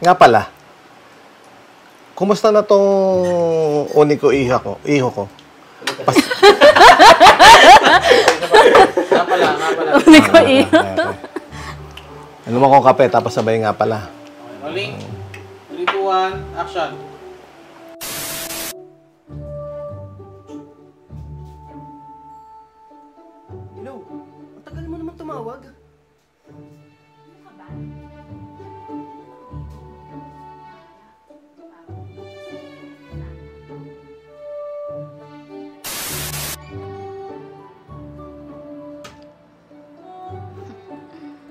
Nga pala, kumusta na tong uni ko, iho ko? Nga pala. Uni ko, iho. Ano mo kong kape, tapos sabay nga pala. Okay, rolling. 3, 2, 1, action. Hello? Ang tagal mo naman tumawag.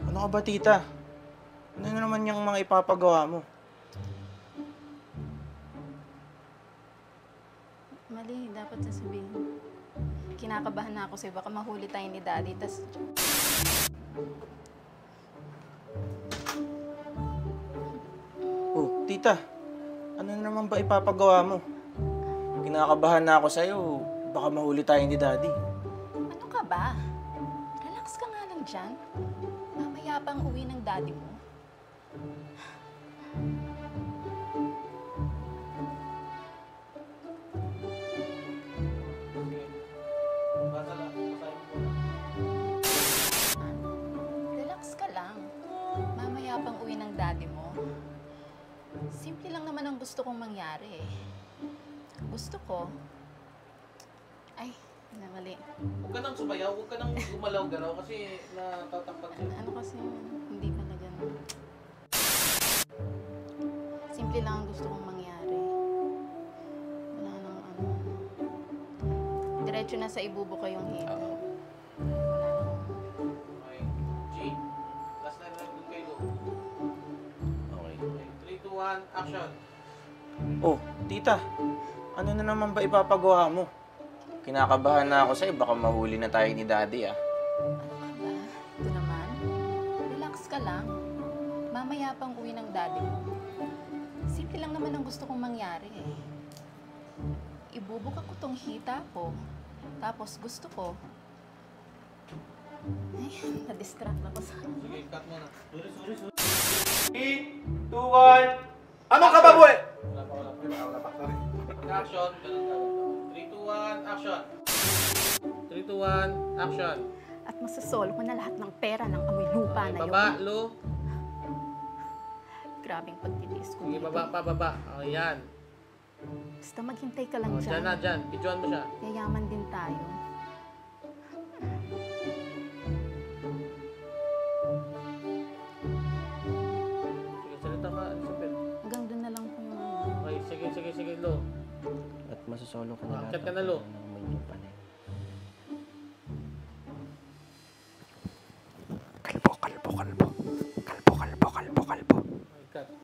Ano ka ba, tita? Ano na naman yung mga ipapagawa mo? Mali, dapat sasabihin. Kinakabahan na ako sa'yo. Baka mahuli tayo ni Daddy. Tas, Oh, tita. Ano na naman ba ipapagawa mo? Kinakabahan na ako sa'yo. Baka mahuli tayo ni daddy. ano ka ba? Relax ka nga lang dyan. Mamaya pang uwi ng Daddy mo. Relax ka lang. Mamaya pang uwi ng Daddy mo. Simple lang naman ang gusto kong mangyari eh. Gusto ko... Ay, mali. Huwag ka nang sumayaw, huwag ka nang gumalaw-galaw kasi natatakpan siya. Ano kasi hindi pala ganun. Simple lang ang gusto kong mangyari. Wala nang ano. Diretso na sa ibubuka yung hita. Oo. Wala nang... Okay. G, last time na doon kayo. Okay. 3, 2, 1, action. Oh, tita. Ano na naman ba ipapagawa mo? Kinakabahan na ako sa'yo. Baka mahuli na tayo ni daddy, ah. Ano ka ba? Ito naman. Relax ka lang. Mamaya pang uwi ng Daddy mo. Simple lang naman ang gusto kong mangyari eh. Ibubuka ko tong hita ko. Tapos gusto ko... Ay, na-distract ako sa... Sige, cut mo na. Sorry. 3, 2, 1... Ano ka ba, boy? Wala pa. Action. 3, 2, 1, action. 3, 2, 1, action. At masasolo ko na lahat ng pera ng amoy lupa na yun. Baba, lo. Grabing pagtitiis ko. Sige, dito. baba, pababa. Okay, yan. Basta maghintay ka lang O, dyan. dyan na, dyan. Pidyoan mo siya. Yayaman din tayo. Sige, salita ka, Elizabeth. Hanggang doon na lang po yung ano. Okay, sige, lo. At masasolo ko na lahat. Akyat ka na, lo. May lupa na yun. Kalbo.